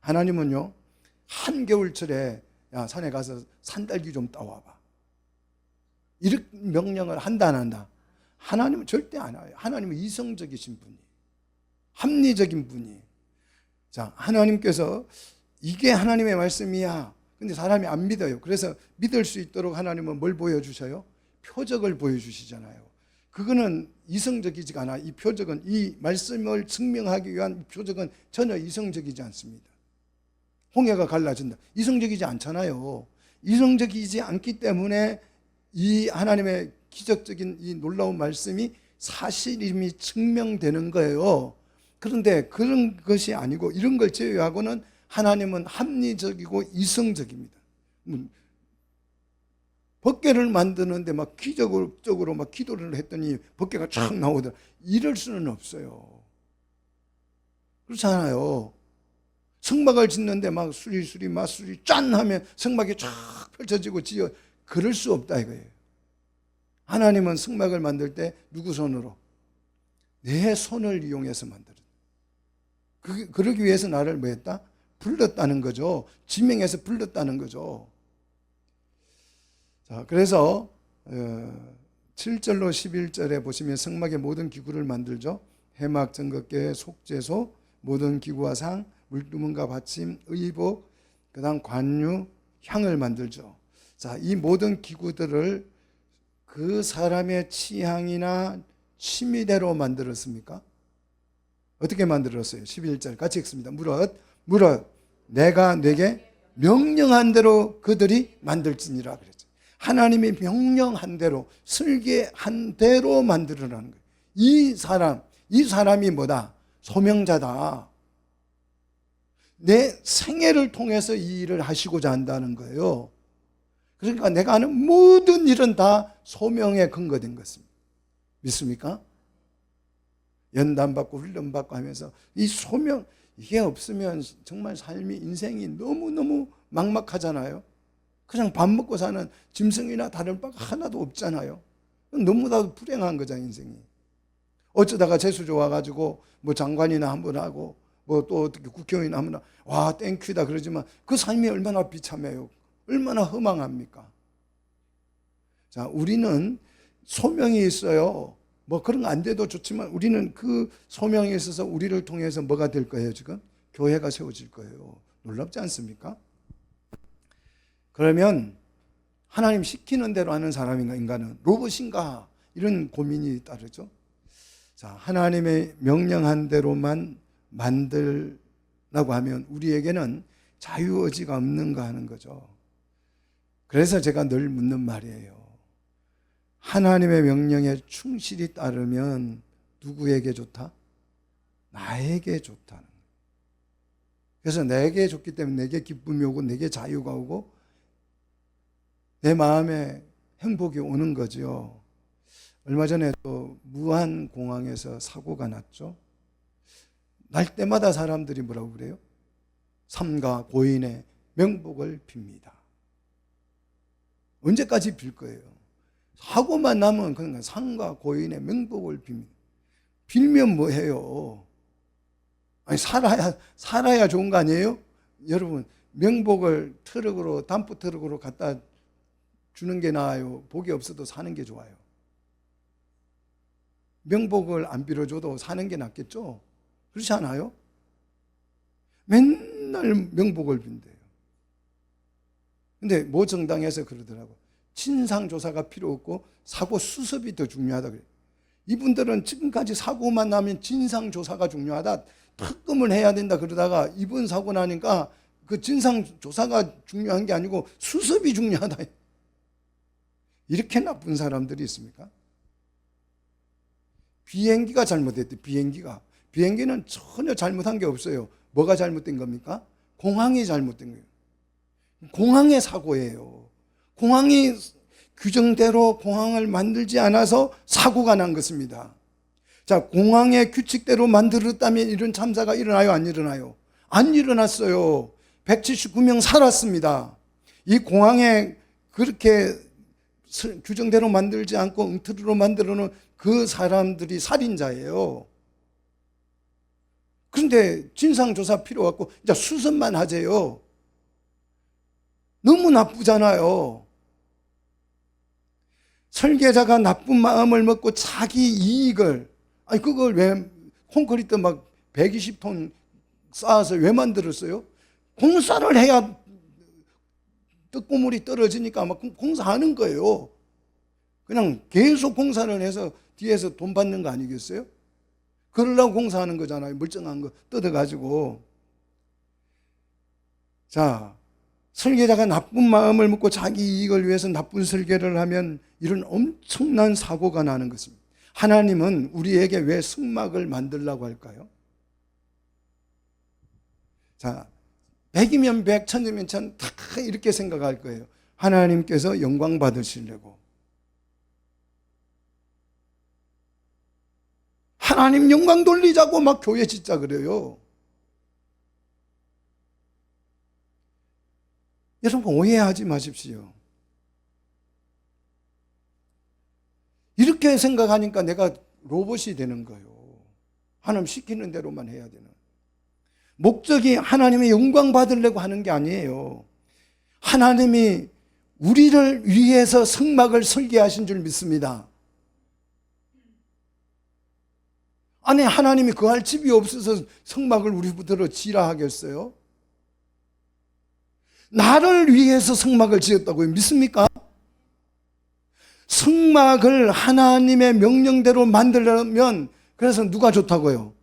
하나님은요, 한겨울철에 야, 산에 가서 산딸기 좀 따와봐. 이렇게 명령을 한다 안 한다? 하나님은 절대 안 해요. 하나님은 이성적이신 분이, 합리적인 분이. 자, 하나님께서 이게 하나님의 말씀이야. 근데 사람이 안 믿어요. 그래서 믿을 수 있도록 하나님은 뭘 보여주셔요? 표적을 보여주시잖아요. 그거는 이성적이지가 않아. 이 표적은, 이 말씀을 증명하기 위한 표적은 전혀 이성적이지 않습니다. 홍해가 갈라진다. 이성적이지 않잖아요. 이성적이지 않기 때문에 이 하나님의 기적적인 이 놀라운 말씀이 사실임이 증명되는 거예요. 그런데 그런 것이 아니고 이런 걸 제외하고는 하나님은 합리적이고 이성적입니다. 법궤를 만드는데 막 기적으로 막 기도를 했더니 법궤가 쫙 나오더라. 이럴 수는 없어요. 그렇잖아요. 성막을 짓는데 막 수리 마수리 짠 하면 성막이 쫙 펼쳐지고 지어. 그럴 수 없다 이거예요. 하나님은 성막을 만들 때 누구 손으로? 내 손을 이용해서 만들었다. 그러기 위해서 나를 뭐 했다? 불렀다는 거죠. 지명해서 불렀다는 거죠. 자, 그래서 7절로 11절에 보시면 성막의 모든 기구를 만들죠. 해막, 정극계, 속죄소, 모든 기구와 상, 물두문과 받침, 의복, 그 다음 관유, 향을 만들죠. 자, 이 모든 기구들을 그 사람의 취향이나 취미대로 만들었습니까? 어떻게 만들었어요? 11절 같이 읽습니다. 무릇 내가 내게 명령한 대로 그들이 만들지니라 그랬죠. 하나님이 명령한 대로, 설계한 대로 만들어라는 거예요. 이 사람이 뭐다? 소명자다. 내 생애를 통해서 이 일을 하시고자 한다는 거예요. 그러니까 내가 하는 모든 일은 다 소명에 근거된 것입니다. 믿습니까? 연단받고 훈련받고 하면서 이 소명, 이게 없으면 정말 삶이, 인생이 너무너무 막막하잖아요. 그냥 밥 먹고 사는 짐승이나 다른 바가 하나도 없잖아요. 너무나도 불행한 거잖아요, 인생이. 어쩌다가 재수 좋아가지고 뭐 장관이나 한번 하고 뭐 또 어떻게 국회의원 하면 와 땡큐다 그러지만 그 삶이 얼마나 비참해요. 얼마나 허망합니까? 자, 우리는 소명이 있어요. 뭐 그런 거 안 돼도 좋지만 우리는 그 소명에 있어서 우리를 통해서 뭐가 될 거예요, 지금? 교회가 세워질 거예요. 놀랍지 않습니까? 그러면 하나님 시키는 대로 하는 사람인가, 인간은 로봇인가, 이런 고민이 따르죠. 자, 하나님의 명령한 대로만 만들라고 하면 우리에게는 자유의지가 없는가 하는 거죠. 그래서 제가 늘 묻는 말이에요. 하나님의 명령에 충실히 따르면 누구에게 좋다? 나에게 좋다는 거예요. 그래서 내게 좋기 때문에 내게 기쁨이 오고 내게 자유가 오고 내 마음에 행복이 오는 거죠. 얼마 전에 또 무안공항에서 사고가 났죠. 날 때마다 사람들이 뭐라고 그래요? 삼가 고인의 명복을 빕니다. 언제까지 빌 거예요? 사고만 나면 그러니까 삼가 고인의 명복을 빕니다. 빌면 뭐 해요? 아니 살아야 좋은 거 아니에요? 여러분, 명복을 트럭으로, 담프 트럭으로 갖다 주는 게 나아요? 복이 없어도 사는 게 좋아요? 명복을 안 빌어줘도 사는 게 낫겠죠? 그렇지 않아요? 맨날 명복을 빈대요. 근데 모 정당에서 그러더라고. 진상조사가 필요 없고 사고 수습이 더 중요하다 그래요. 이분들은 지금까지 사고만 나면 진상조사가 중요하다, 특검을 해야 된다 그러다가 이번 사고 나니까 그 진상조사가 중요한 게 아니고 수습이 중요하다. 이렇게 나쁜 사람들이 있습니까? 비행기가 잘못했대. 비행기는 전혀 잘못한 게 없어요. 뭐가 잘못된 겁니까? 공항이 잘못된 거예요. 공항의 사고예요. 공항이 규정대로 공항을 만들지 않아서 사고가 난 것입니다. 자, 공항의 규칙대로 만들었다면 이런 참사가 일어나요, 안 일어나요? 안 일어났어요. 179명 살았습니다. 이 공항에 그렇게 규정대로 만들지 않고 엉터리로 만들어 놓은 그 사람들이 살인자예요. 그런데 진상조사 필요 없고 이제 수습만 하재요. 너무 나쁘잖아요. 설계자가 나쁜 마음을 먹고 자기 이익을, 아니 그걸 왜 콘크리트 막 120톤 쌓아서 왜 만들었어요? 공사를 해야 떡고물이 떨어지니까 아마 공사하는 거예요. 그냥 계속 공사를 해서 뒤에서 돈 받는 거 아니겠어요? 그러려고 공사하는 거잖아요. 멀쩡한 거 뜯어가지고. 자, 설계자가 나쁜 마음을 먹고 자기 이익을 위해서 나쁜 설계를 하면 이런 엄청난 사고가 나는 것입니다. 하나님은 우리에게 왜 승막을 만들라고 할까요? 자, 100이면 100, 1000이면 1000, 다 이렇게 생각할 거예요. 하나님께서 영광 받으시려고. 하나님 영광 돌리자고 막 교회 짓자 그래요. 여러분, 오해하지 마십시오. 이렇게 생각하니까 내가 로봇이 되는 거예요. 하나님 시키는 대로만 해야 되는. 목적이 하나님의 영광 받으려고 하는 게 아니에요. 하나님이 우리를 위해서 성막을 설계하신 줄 믿습니다. 아니, 하나님이 거할 집이 없어서 성막을 우리부터 지라 하겠어요? 나를 위해서 성막을 지었다고요. 믿습니까? 성막을 하나님의 명령대로 만들려면 그래서 누가 좋다고요?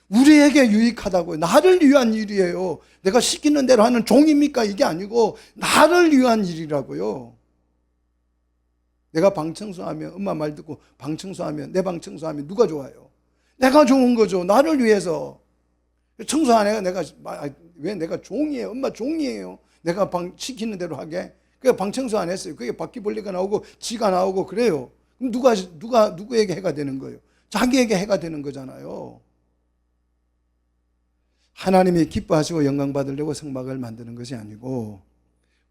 우리에게 유익하다고요. 나를 위한 일이에요. 내가 시키는 대로 하는 종입니까? 이게 아니고 나를 위한 일이라고요. 내가 방 청소하면, 엄마 말 듣고 방 청소하면, 내 방 청소하면 누가 좋아요? 내가 좋은 거죠. 나를 위해서. 청소 안 해요. 왜 내가 종이에요? 엄마 종이에요. 내가 방 시키는 대로 하게. 그래서 방 청소 안 했어요. 그게 바퀴벌레가 나오고 쥐가 나오고 그래요. 그럼 누구에게 해가 되는 거예요? 자기에게 해가 되는 거잖아요. 하나님이 기뻐하시고 영광 받으려고 성막을 만드는 것이 아니고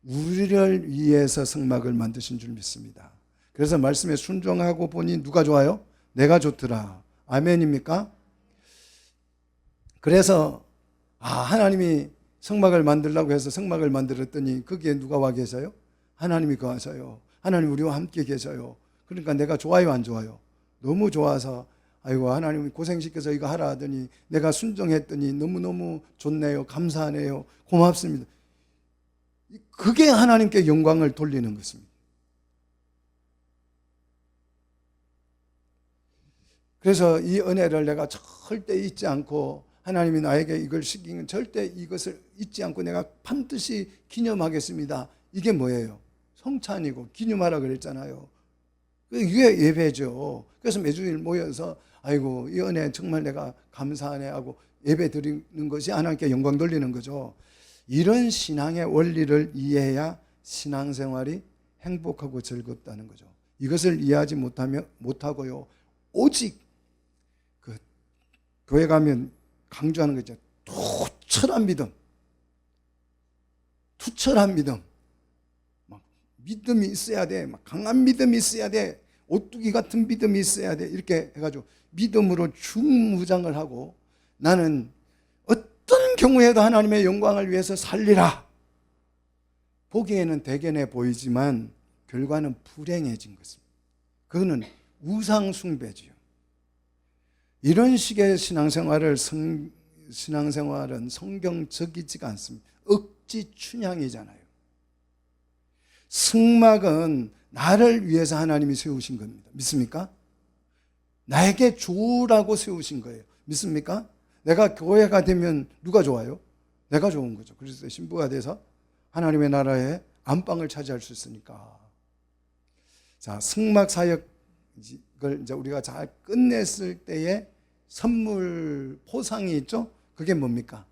우리를 위해서 성막을 만드신 줄 믿습니다. 그래서 말씀에 순종하고 보니 누가 좋아요? 내가 좋더라. 아멘입니까? 그래서 하나님이 성막을 만들라고 해서 성막을 만들었더니 거기에 누가 와 계세요? 하나님이 거하셔요. 하나님 우리와 함께 계셔요. 그러니까 내가 좋아요, 안 좋아요? 너무 좋아서 아이고 하나님 고생시켜서 이거 하라 하더니 내가 순종했더니 너무너무 좋네요. 감사하네요. 고맙습니다. 그게 하나님께 영광을 돌리는 것입니다. 그래서 이 은혜를 내가 절대 잊지 않고 하나님이 나에게 이걸 시키면 절대 이것을 잊지 않고 내가 반드시 기념하겠습니다. 이게 뭐예요? 성찬이고 기념하라 그랬잖아요. 이게 예배죠. 그래서 매주일 모여서 아이고 이 은혜 정말 내가 감사하네 하고 예배 드리는 것이 하나님께 영광 돌리는 거죠. 이런 신앙의 원리를 이해해야 신앙생활이 행복하고 즐겁다는 거죠. 이것을 이해하지 못하고요. 오직 그 교회 가면 강조하는 거죠. 투철한 믿음. 투철한 믿음. 막 믿음이 있어야 돼. 막 강한 믿음이 있어야 돼. 오뚜기 같은 믿음이 있어야 돼. 이렇게 해가지고 믿음으로 중무장을 하고 나는 어떤 경우에도 하나님의 영광을 위해서 살리라. 보기에는 대견해 보이지만 결과는 불행해진 것입니다. 그거는 우상 숭배지요. 이런 식의 신앙생활은 성경적이지가 않습니다. 억지 춘향이잖아요. 성막은 나를 위해서 하나님이 세우신 겁니다. 믿습니까? 나에게 좋으라고 세우신 거예요. 믿습니까? 내가 교회가 되면 누가 좋아요? 내가 좋은 거죠. 그래서 신부가 돼서 하나님의 나라의 안방을 차지할 수 있으니까. 자, 성막 사역을 이제 우리가 잘 끝냈을 때에 선물 포상이 있죠? 그게 뭡니까?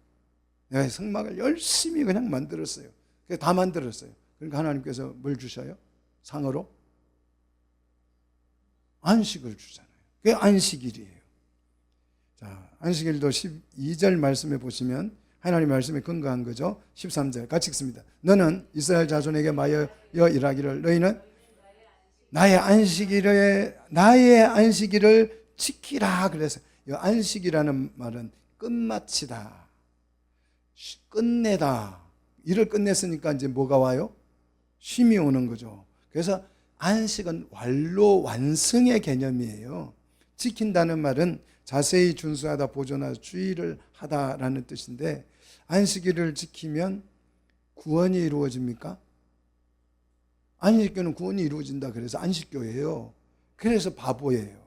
내가 성막을 열심히 그냥 만들었어요. 다 만들었어요. 그러니까 하나님께서 뭘 주셔요? 상으로? 안식을 주잖아요. 그게 안식일이에요. 자, 안식일도 12절 말씀에 보시면 하나님 말씀에 근거한 거죠. 13절 같이 읽습니다. 너는 이스라엘 자손에게 말하여 일하기를 너희는 나의 안식일을 지키라 그래서 이 안식이라는 말은 끝마치다, 끝내다. 일을 끝냈으니까 이제 뭐가 와요? 쉼이 오는 거죠. 그래서 안식은 완성의 개념이에요. 지킨다는 말은 자세히 준수하다, 보존하다, 주의를 하다라는 뜻인데 안식일을 지키면 구원이 이루어집니까? 안식교는 구원이 이루어진다 그래서 안식교예요. 그래서 바보예요.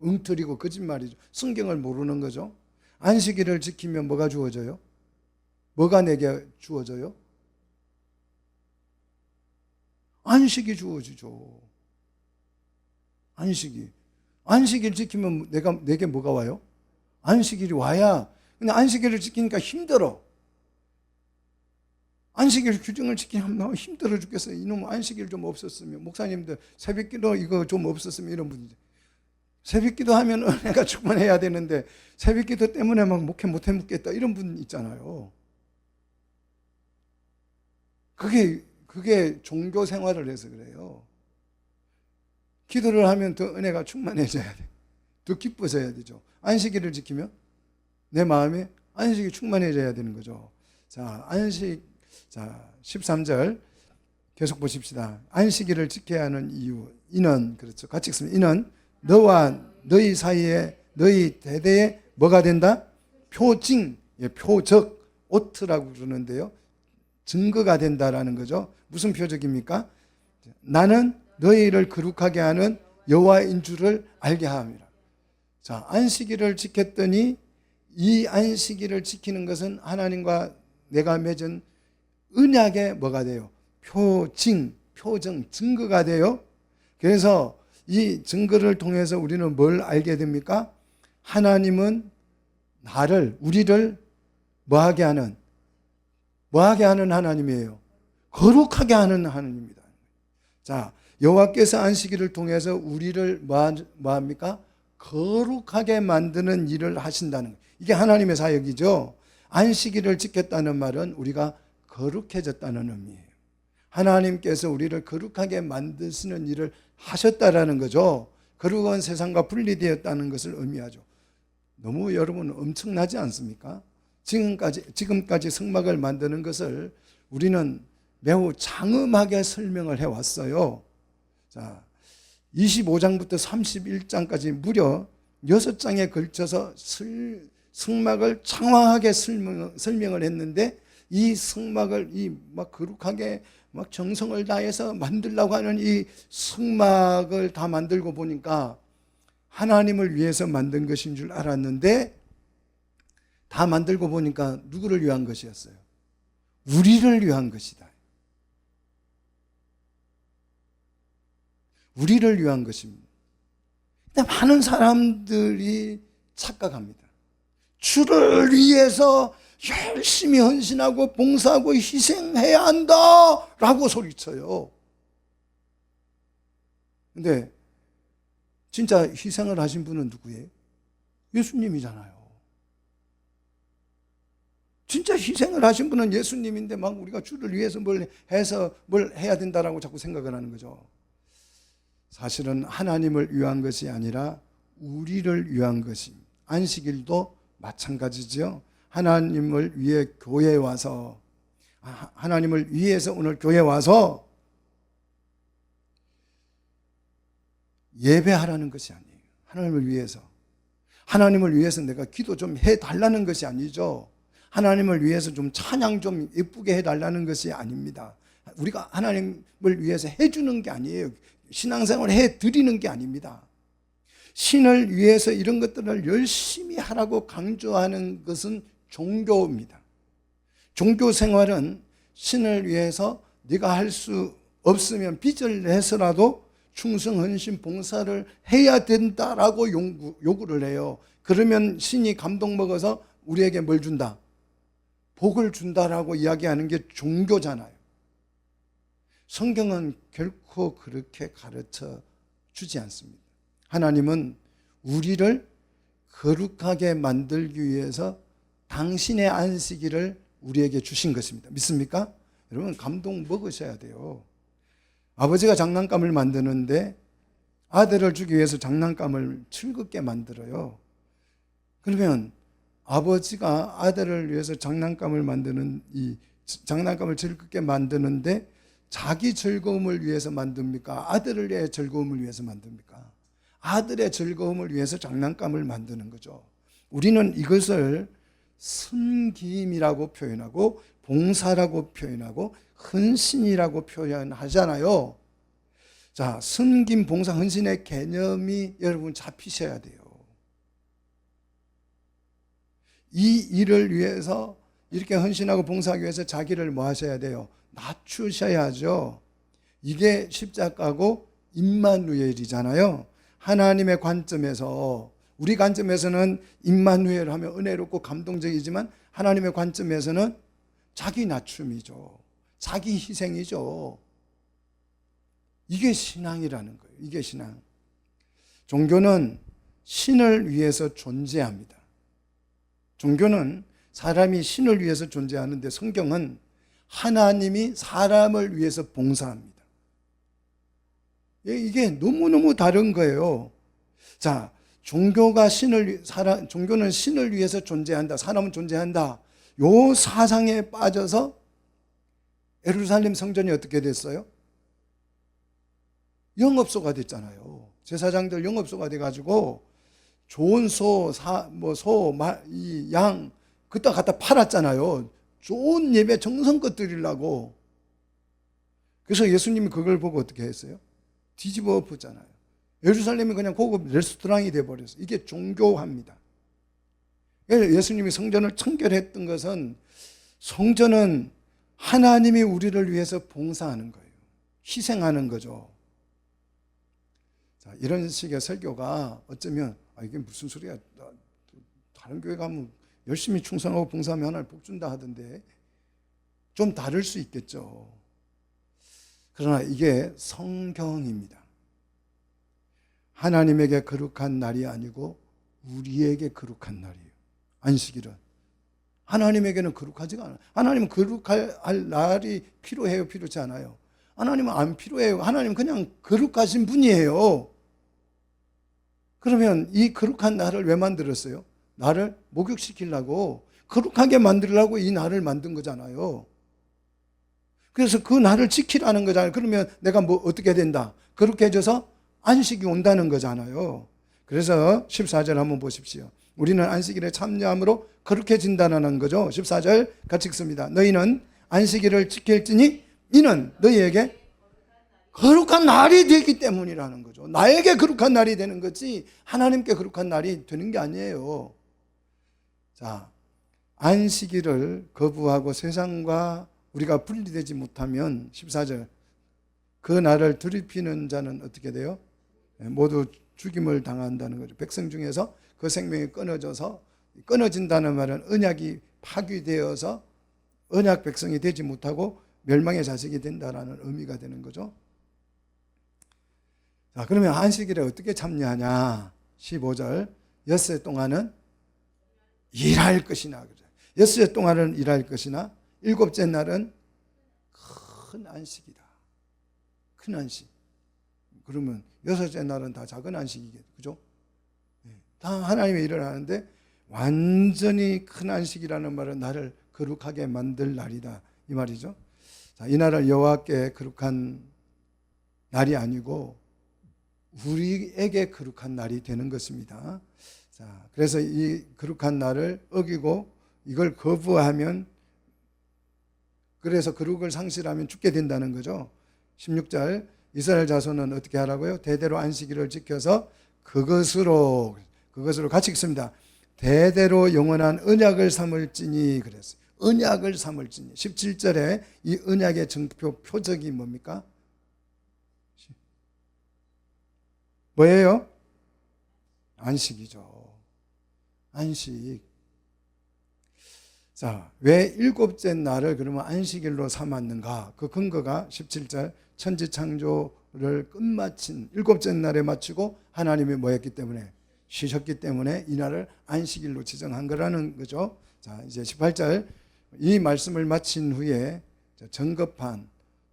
엉터리고 거짓말이죠. 성경을 모르는 거죠. 안식일을 지키면 뭐가 주어져요? 뭐가 내게 주어져요? 안식이 주어지죠. 안식일 지키면 내게 뭐가 와요? 안식일이 와야. 근데 안식일을 지키니까 힘들어. 안식일 규정을 지키면 너무 힘들어 죽겠어요. 이놈 안식일 좀 없었으면, 목사님들 새벽기도 이거 좀 없었으면 이런 분들. 새벽기도 하면 은혜가 충만해야 되는데 새벽기도 때문에 막 목회 못해 묻겠다 이런 분 있잖아요. 그게 종교 생활을 해서 그래요. 기도를 하면 더 은혜가 충만해져야 돼. 더 기뻐져야 되죠. 안식일을 지키면 내 마음에 안식이 충만해져야 되는 거죠. 자, 13절 계속 보십시다. 안식일을 지켜야 하는 이유. 이는, 그렇죠. 같이 읽습니다. 이는 너와 너희 사이에 너희 대대에 뭐가 된다? 표징, 표적, 오트라고 그러는데요. 증거가 된다라는 거죠. 무슨 표적입니까? 나는 너희를 거룩하게 하는 여호와인 줄을 알게 함이라. 자, 안식일을 지켰더니 이 안식일을 지키는 것은 하나님과 내가 맺은 언약의 뭐가 돼요? 표정, 증거가 돼요. 그래서 이 증거를 통해서 우리는 뭘 알게 됩니까? 하나님은 우리를 뭐하게 하는 하나님이에요. 거룩하게 하는 하나님입니다. 자, 여호와께서 안식일을 통해서 우리를 뭐합니까? 거룩하게 만드는 일을 하신다는 거예요. 이게 하나님의 사역이죠. 안식일을 지켰다는 말은 우리가 거룩해졌다는 의미예요. 하나님께서 우리를 거룩하게 만드시는 일을 하셨다라는 거죠. 거룩한 세상과 분리되었다는 것을 의미하죠. 너무 여러분 엄청나지 않습니까? 지금까지 성막을 만드는 것을 우리는 매우 장엄하게 설명을 해왔어요. 자, 25장부터 31장까지 무려 6장에 걸쳐서 성막을 장황하게 설명을 했는데, 이 성막을 막 거룩하게 막 정성을 다해서 만들려고 하는 이 성막을 다 만들고 보니까 하나님을 위해서 만든 것인 줄 알았는데, 다 만들고 보니까 누구를 위한 것이었어요? 우리를 위한 것이다. 우리를 위한 것입니다. 근데 많은 사람들이 착각합니다. 주를 위해서 열심히 헌신하고 봉사하고 희생해야 한다 라고 소리쳐요. 근데 진짜 희생을 하신 분은 누구예요? 예수님이잖아요. 진짜 희생을 하신 분은 예수님인데 막 우리가 주를 위해서 뭘 해야 된다라고 자꾸 생각을 하는 거죠. 사실은 하나님을 위한 것이 아니라 우리를 위한 것입니다. 안식일도 마찬가지죠. 하나님을 위해 교회에 와서, 하나님을 위해서 오늘 교회에 와서 예배하라는 것이 아니에요. 하나님을 위해서 내가 기도 좀 해달라는 것이 아니죠. 하나님을 위해서 좀 찬양 좀 예쁘게 해달라는 것이 아닙니다. 우리가 하나님을 위해서 해주는 게 아니에요. 신앙생활을 해드리는 게 아닙니다. 신을 위해서 이런 것들을 열심히 하라고 강조하는 것은 종교입니다. 종교 생활은 신을 위해서 네가 할 수 없으면 빚을 내서라도 충성, 헌신, 봉사를 해야 된다라고 요구를 해요. 그러면 신이 감동 먹어서 우리에게 뭘 준다? 복을 준다라고 이야기하는 게 종교잖아요. 성경은 결코 그렇게 가르쳐 주지 않습니다. 하나님은 우리를 거룩하게 만들기 위해서 당신의 안식일을 우리에게 주신 것입니다. 믿습니까? 여러분 감동 먹으셔야 돼요. 아버지가 장난감을 만드는데 아들을 주기 위해서 장난감을 즐겁게 만들어요. 그러면 아버지가 아들을 위해서 장난감을 즐겁게 만드는데 자기 즐거움을 위해서 만듭니까? 아들의 즐거움을 위해서 만듭니까? 아들의 즐거움을 위해서 장난감을 만드는 거죠. 우리는 이것을 섬김이라고 표현하고 봉사라고 표현하고 헌신이라고 표현하잖아요. 자, 섬김, 봉사, 헌신의 개념이 여러분 잡히셔야 돼요. 이 일을 위해서 이렇게 헌신하고 봉사하기 위해서 자기를 뭐 하셔야 돼요? 낮추셔야죠. 이게 십자가고 임마누엘이잖아요. 하나님의 관점에서, 우리 관점에서는 임마누엘 하면 은혜롭고 감동적이지만 하나님의 관점에서는 자기 낮춤이죠. 자기 희생이죠. 이게 신앙이라는 거예요. 이게 신앙. 종교는 신을 위해서 존재합니다. 종교는 사람이 신을 위해서 존재하는데 성경은 하나님이 사람을 위해서 봉사합니다. 이게 너무너무 다른 거예요. 자, 종교는 신을 위해서 존재한다. 사람은 존재한다. 요 사상에 빠져서 예루살렘 성전이 어떻게 됐어요? 영업소가 됐잖아요. 제사장들 영업소가 돼가지고 좋은 양 그따 갖다 팔았잖아요. 좋은 예배 정성껏 드리려고. 그래서 예수님이 그걸 보고 어떻게 했어요? 뒤집어 엎었잖아요. 예루살렘이 그냥 고급 레스토랑이 돼버렸어요. 이게 종교화입니다. 예수님이 성전을 청결했던 것은, 성전은 하나님이 우리를 위해서 봉사하는 거예요. 희생하는 거죠. 자, 이런 식의 설교가 어쩌면 이게 무슨 소리야, 다른 교회 가면 열심히 충성하고 봉사하면 하나님 복 준다 하던데, 좀 다를 수 있겠죠. 그러나 이게 성경입니다. 하나님에게 거룩한 날이 아니고 우리에게 거룩한 날이에요. 안식일은 하나님에게는 거룩하지가 않아요. 하나님은 거룩할 날이 필요해요, 필요치 않아요? 하나님은 안 필요해요. 하나님은 그냥 거룩하신 분이에요. 그러면 이 거룩한 날을 왜 만들었어요? 나를 목욕시키려고, 거룩하게 만들려고 이 날을 만든 거잖아요. 그래서 그 날을 지키라는 거잖아요. 그러면 내가 뭐 어떻게 된다? 거룩해져서 안식이 온다는 거잖아요. 그래서 14절 한번 보십시오. 우리는 안식일에 참여함으로 거룩해진다는 거죠. 14절 같이 읽습니다. 너희는 안식일을 지킬지니 이는 너희에게 거룩한 날이 되기 때문이라는 거죠. 나에게 거룩한 날이 되는 거지 하나님께 거룩한 날이 되는 게 아니에요. 자, 안식일을 거부하고 세상과 우리가 분리되지 못하면 14절, 그 날을 더럽히는 자는 어떻게 돼요? 모두 죽임을 당한다는 거죠. 백성 중에서 그 생명이 끊어진다는 말은 언약이 파괴되어서 언약 백성이 되지 못하고 멸망의 자식이 된다는 의미가 되는 거죠. 자, 그러면 안식일에 어떻게 참여하냐? 15절, 엿새 동안은 일할 것이나, 엿새 동안은 일할 것이나 일곱째 날은 큰 안식이다. 큰 안식. 그러면 여섯째 날은 다 작은 안식이겠죠. 그죠? 다 하나님의 일을 하는데 완전히 큰 안식이라는 말은 나를 거룩하게 만들 날이다, 이 말이죠. 자, 이 날을 여호와께 거룩한 날이 아니고 우리에게 거룩한 날이 되는 것입니다. 자, 그래서 이 거룩한 날을 어기고 이걸 거부하면, 그래서 거룩을 상실하면 죽게 된다는 거죠. 16절, 이스라엘 자손은 어떻게 하라고요? 대대로 안식일을 지켜서 그것으로 같이 읽습니다. 대대로 영원한 언약을 삼을지니 그랬어요. 언약을 삼을지니. 17절에 이 언약의 표적이 뭡니까? 뭐예요? 안식이죠. 안식. 자, 왜 일곱째 날을 그러면 안식일로 삼았는가? 그 근거가 17절, 천지 창조를 끝마친 일곱째 날에 마치고 하나님이 뭐 했기 때문에? 쉬셨기 때문에 이 날을 안식일로 지정한 거라는 거죠. 자, 이제 18절, 이 말씀을 마친 후에 정급한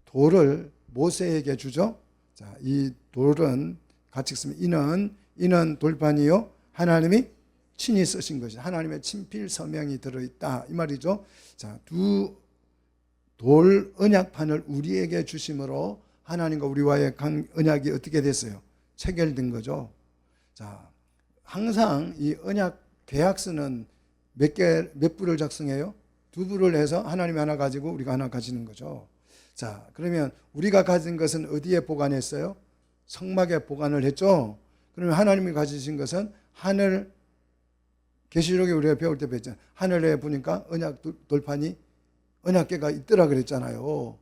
돌을 모세에게 주죠. 자, 이 돌은 같이 읽으면 이는 돌판이요 하나님이 친히 쓰신 것이, 하나님의 친필 서명이 들어있다, 이 말이죠. 자, 두 돌 언약판을 우리에게 주심으로 하나님과 우리와의 언약이 어떻게 됐어요? 체결된 거죠. 자, 항상 이 언약 계약서는 몇 부를 작성해요? 두 부를 해서 하나님이 하나 가지고 우리가 하나 가지는 거죠. 자, 그러면 우리가 가진 것은 어디에 보관했어요? 성막에 보관을 했죠. 그러면 하나님이 가지신 것은 하늘, 계시록에 우리가 배울 때 배웠잖아요. 하늘에 보니까 언약 돌판이, 언약궤가 있더라 그랬잖아요.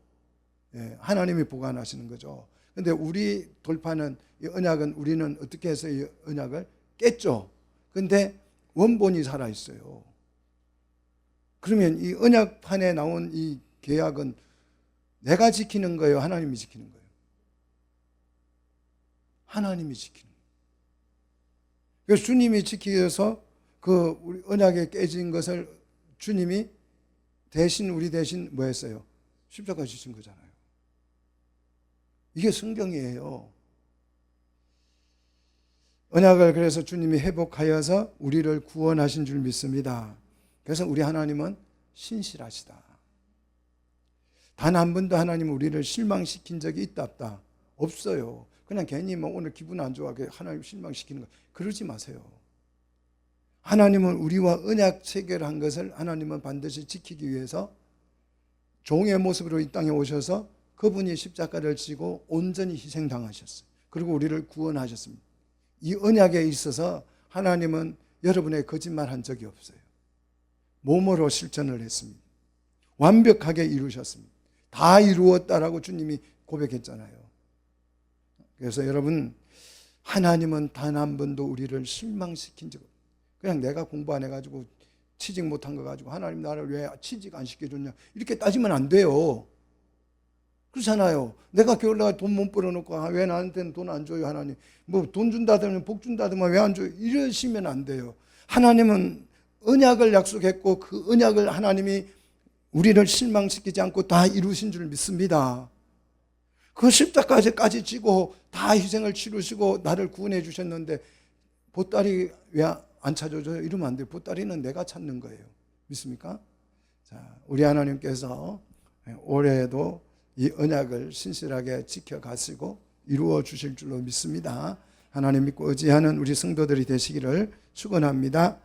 예, 하나님이 보관하시는 거죠. 근데 우리 돌판은, 이 언약은 우리는 어떻게 해서 이 언약을 깼죠. 근데 원본이 살아있어요. 그러면 이 언약판에 나온 이 계약은 내가 지키는 거예요? 하나님이 지키는 거예요? 하나님이 지키는 거예요. 그래서 주님이 지키셔서 그 우리 언약에 깨진 것을 주님이 대신, 우리 대신 뭐 했어요? 십자가 지신 거잖아요. 이게 성경이에요. 언약을 그래서 주님이 회복하여서 우리를 구원하신 줄 믿습니다. 그래서 우리 하나님은 신실하시다. 단 한 번도 하나님은 우리를 실망시킨 적이 있다 없다? 없어요. 그냥 괜히 뭐 오늘 기분 안 좋아 하나님 실망시키는 거, 그러지 마세요. 하나님은 우리와 언약 체결한 것을 하나님은 반드시 지키기 위해서 종의 모습으로 이 땅에 오셔서 그분이 십자가를 지고 온전히 희생당하셨어요. 그리고 우리를 구원하셨습니다. 이 언약에 있어서 하나님은 여러분의 거짓말한 적이 없어요. 몸으로 실천을 했습니다. 완벽하게 이루셨습니다. 다 이루었다라고 주님이 고백했잖아요. 그래서 여러분, 하나님은 단 한 번도 우리를 실망시킨 적 없어요. 그냥 내가 공부 안 해가지고 취직 못한 거 가지고 하나님 나를 왜 취직 안 시켜줬냐 이렇게 따지면 안 돼요. 그렇잖아요. 내가 겨울날 돈 못 벌어놓고 왜 나한테는 돈 안 줘요 하나님. 뭐 돈 준다더니 복 준다더니 왜 안 줘요. 이러시면 안 돼요. 하나님은 언약을 약속했고 그 언약을 하나님이 우리를 실망시키지 않고 다 이루신 줄 믿습니다. 그 십자가까지 지고 다 희생을 치르시고 나를 구원해 주셨는데 보따리 왜 안 찾아줘요? 이러면 안 돼요. 보따리는 내가 찾는 거예요. 믿습니까? 자, 우리 하나님께서 올해에도 이 언약을 신실하게 지켜가시고 이루어 주실 줄로 믿습니다. 하나님 믿고 의지하는 우리 성도들이 되시기를 축원합니다.